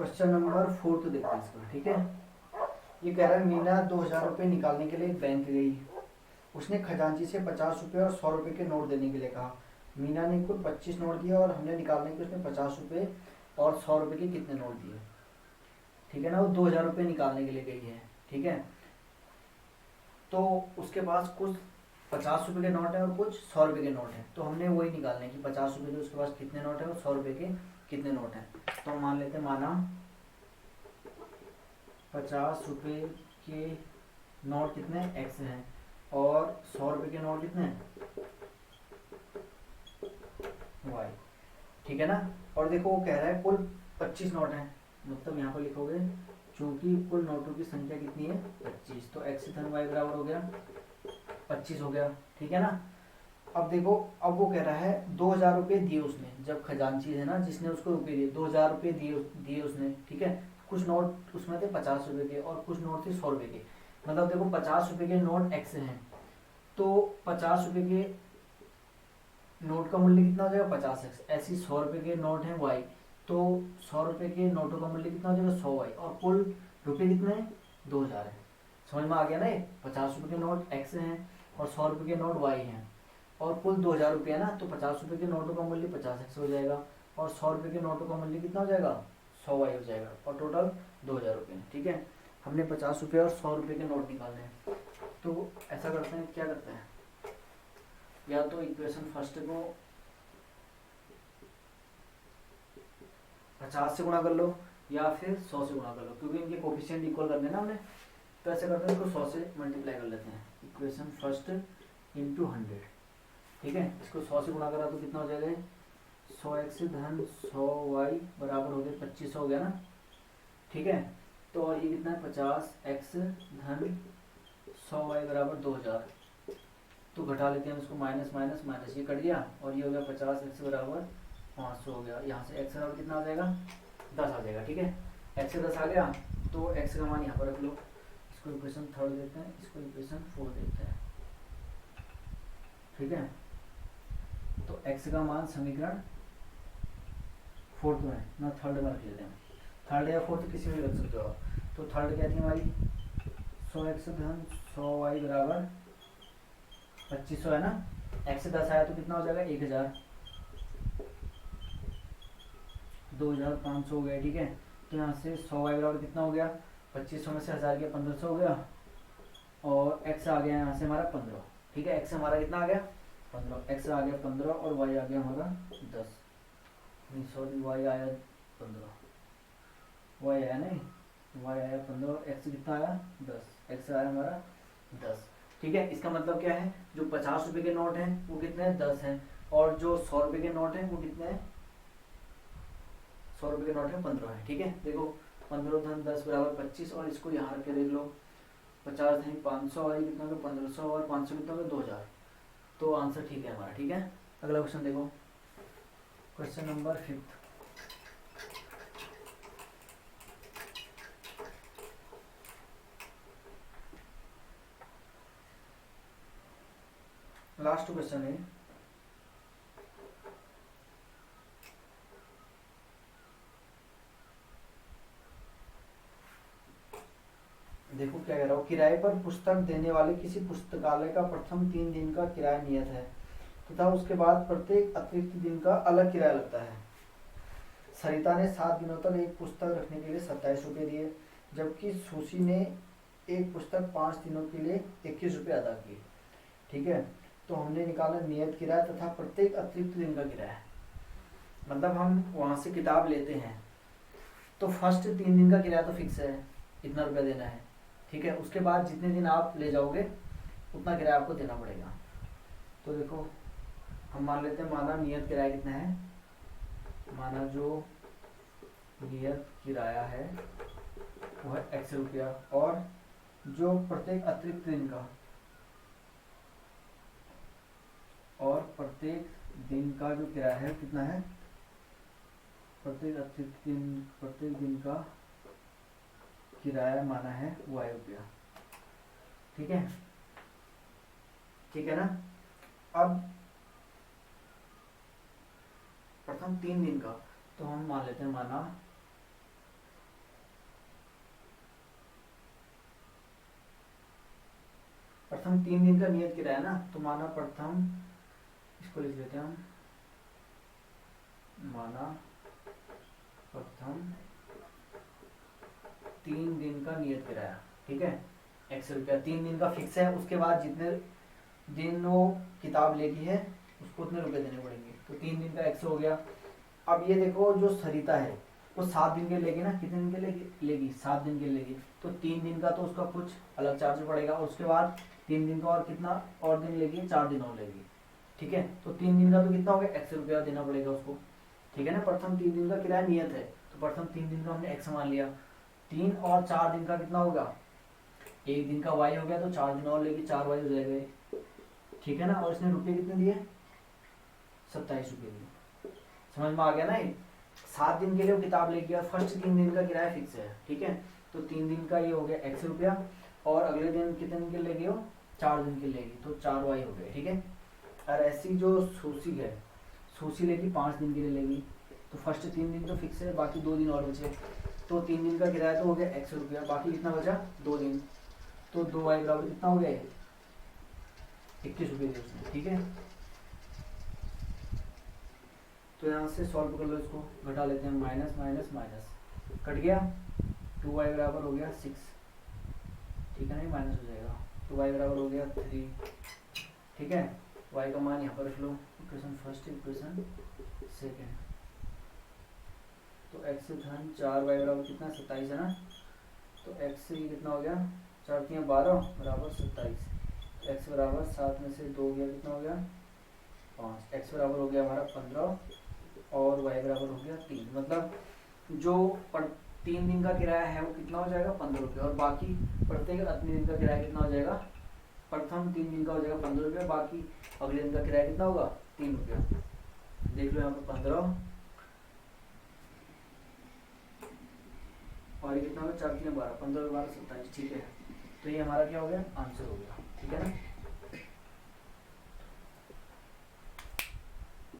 Question number 4 तो देखते हैं इसका, ठीक है। ये कह रहा है मीना 2000 रुपये निकालने के लिए बैंक गई। उसने खजांची से 50 रुपये और 100 रुपये के नोट देने के लिए कहा। मीना ने कुल 25 नोट दिए और हमने निकालने के उसने 50 रुपये और 100 रुपये के कितने नोट दिए, ठीक है ना। वो 2000 रुपये निकालने के लिए गई है, ठीक है। तो उसके पास कुछ 50 रुपये के नोट है और कुछ 100 रुपये के नोट है। तो हमने वही निकालने की 50 रुपये के उसके पास कितने नोट है और 100 रुपये के कितने नोट हैं। तो हम मान लेते हैं, माना 50 रुपये के नोट कितने एक्स हैं और 100 रुपये के नोट कितने वाई, ठीक है ना। और देखो वो कह रहा है कुल 25 नोट हैं, मतलब यहाँ पर लिखोगे चूंकि कुल नोटों की संख्या कितनी है 25, तो एक्स धन वाई बराबर हो गया 25 हो गया, ठीक है ना। अब देखो, अब वो कह रहा है 2000 रुपये दिए उसने, जब खजांची है ना जिसने उसको रुपये दिए, 2000 रुपये दिए उसने, ठीक है। कुछ नोट उसमें थे 50 रुपये के और कुछ नोट थे 100 रुपये के। मतलब देखो 50 रुपये के नोट एक्स हैं, तो 50 रुपये के नोट का मूल्य कितना हो जाएगा 50x। ऐसी 100 रुपये के नोट हैं वाई, तो 100 रुपये के नोटों का मूल्य कितना हो जाएगा 100 वाई, और कुल रुपये कितने हैं 2000 है। समझ में आ गया ना। ये 50 रुपये के नोट एक्स हैं और 100 रुपये के नोट वाई हैं और कुल 2000 रुपये है ना, तो 50 रुपये के नोटों का मूल्य 50x हो जाएगा और 100 रुपये के नोटों का मूल्य कितना हो जाएगा 100 वाई हो जाएगा, और टोटल 2000 रुपये, ठीक है। हमने 50 रुपये और 100 रुपये के नोट निकालने हैं। तो ऐसा करते हैं, क्या करते हैं, या तो इक्वेशन फर्स्ट को 50 से गुणा कर लो या फिर 100 से गुणा कर लो, क्योंकि इनके कोफिशिएंट इक्वल करने ना हमने। तो ऐसे करते हैं, इसको 100 से मल्टीप्लाई कर लेते हैं। इक्वेशन फर्स्ट इंटू 100, ठीक है। इसको 100 से गुणा करा तो कितना हो जाएगा 100x धन 100y बराबर हो गया 25 हो गया ना, ठीक है। तो और ये कितना है 50x धन 100y बराबर 2000। तो घटा लेते हैं इसको, माइनस माइनस माइनस, ये कट गया और ये हो गया 50x बराबर 500 हो गया। यहाँ से x बराबर कितना आ जाएगा 10 आ जाएगा, ठीक है। x से 10 आ गया तो x का मान यहाँ पर रख लो। इसको इक्वेशन 3 देते हैं, इसको इक्वेशन 4 देते हैं, ठीक है। तो x का मान समीकरण 4 में ना 3 में रख लेते हैं। 3 या 4 किसी में रख सकते हो आप। तो 3 क्या थी हमारी 100x धन 100y बराबर 2500 है ना। x से 10 आया तो कितना हो जाएगा 1000, 2500 हो गया, ठीक है। तो यहाँ से 100y बराबर कितना हो गया 2500 में से 1000 गया 1500 हो गया, और x आ गया यहाँ से हमारा 15, ठीक है। x हमारा कितना आ गया 15, x आ गया 15 और y आ गया हमारा 10, नहीं सॉरी y आया 15, y आया नहीं, y आया 15 और x कितना आया 10, x आया हमारा 10, ठीक है। इसका मतलब क्या है, जो 50 रुपये के नोट हैं वो कितने हैं 10 हैं, और जो 100 रुपये के नोट हैं वो कितने हैं 100 रुपये के नोट है 15 है, ठीक है। देखो 15 धन 10 बराबर 25, और इसको यहाँ रख के देख लो 50 धन 500 और ये कितना हो गया 1500 और 500 कितना हो गया 2000। तो आंसर ठीक है हमारा, ठीक है। अगला क्वेश्चन देखो, क्वेश्चन नंबर 5। लास्ट क्वेश्चन है, देखो क्या कह रहा हूँ। किराए पर पुस्तक देने वाले किसी पुस्तकालय का प्रथम 3 दिन का किराया नियत है तथा उसके बाद प्रत्येक अतिरिक्त दिन का अलग किराया लगता है। सरिता ने 7 दिनों तक एक पुस्तक रखने के लिए 27 रुपये दिए, जबकि सुशी ने एक पुस्तक 5 दिनों के लिए 21 रुपये अदा किए, ठीक है। तो हमने निकाला नियत किराया तथा प्रत्येक अतिरिक्त दिन का किराया। मतलब हम वहाँ से किताब लेते हैं तो फर्स्ट 3 दिन का किराया तो फिक्स है, इतना रुपया देना है, ठीक है। उसके बाद जितने दिन आप ले जाओगे उतना किराया आपको देना पड़ेगा। तो देखो हम मान लेते हैं, माना नियत किराया कितना है, माना जो नियत किराया है वो है x रुपया, और जो प्रत्येक अतिरिक्त दिन का और प्रत्येक दिन का जो किराया है कितना है, प्रत्येक दिन का किराया माना है y रुपया, ठीक है, ठीक है ना। अब प्रथम 3 दिन का तो हम मान लेते हैं, माना प्रथम 3 दिन का नियत किराया ना, तो माना प्रथम, इसको लिख लेते हैं हम, माना प्रथम 3 दिन का नियत किराया, ठीक है, 100 रुपया 3 दिन का फिक्स है। उसके बाद जितने दिन वो किताब लेगी है उसको उतने रुपए देने पड़ेंगे, तो 3 दिन का 100 हो गया। अब ये देखो जो सरिता है वो 7 दिन के लेगी ना, कितने दिन के लेगी 7 दिन के लेगी, तो 3 दिन का तो उसका कुछ अलग चार्ज पड़ेगा, उसके बाद 3 दिन का और कितना और दिन लेगी, 4 दिन और लेगी, ठीक है। तो 3 दिन का तो कितना हो गया, 100 रुपया देना पड़ेगा उसको, ठीक है ना। प्रथम 3 दिन का किराया नियत है, तो प्रथम 3 दिन का हमने x मान लिया, 3 और 4 दिन का कितना होगा, 1 दिन का y हो गया, तो 4 दिन और लेगी, 4 y हो जाएगा, ठीक है ना। और इसने रुपये कितने दिए, 27 रुपये दिए, समझ में आ गया ना। ये 7 दिन के लिए वो किताब लेगी और फर्स्ट 3 दिन का किराया फिक्स है, ठीक है। तो 3 दिन का ये हो गया 100 रुपया, और अगले दिन कितने दिन के लेगी वो, 4 दिन के लेगी, तो 4 y हो गए, ठीक है। और ऐसी जो सूसी है, सूसी लेगी 5 दिन के लिए लेगी, तो फर्स्ट 3 दिन तो फिक्स है, बाकी 2 दिन और बचे, तो 3 दिन का किराया तो हो गया 100 रुपया, बाकी कितना बचा 2 दिन, तो 2y बराबर कितना हो गया 21 रुपये दिए उसने, ठीक है। तो यहाँ से सॉल्व कर लो, इसको घटा लेते हैं, माइनस माइनस माइनस कट गया, 2y बराबर हो गया 6, ठीक है ना, माइनस हो जाएगा, तो y बराबर हो गया 3, ठीक है। y का मान यहाँ पर रख लो, इक्वेशन फर्स्ट इक्वेशन सेकेंड, तो x से धन 4y बराबर कितना 27 है ना, तो x से कितना हो गया 4 3 12 बराबर 27, x बराबर 7 में से 2 गया, कितना हो गया 5, x बराबर हो गया हमारा 15 और y बराबर हो गया 3, मतलब जो 3 दिन का किराया है वो कितना हो जाएगा 15 रुपये, और बाकी प्रत्येक अपने दिन का किराया कितना हो जाएगा, प्रथम 3 दिन का हो जाएगा 15 रुपये, बाकी अगले दिन का किराया कितना होगा 3 रुपया, देख लो यहाँ पे 15 और ये कितना होगा 4 3 12, 15 12 27, ठीक है। तो ये हमारा क्या हो गया आंसर हो गया, ठीक है ना।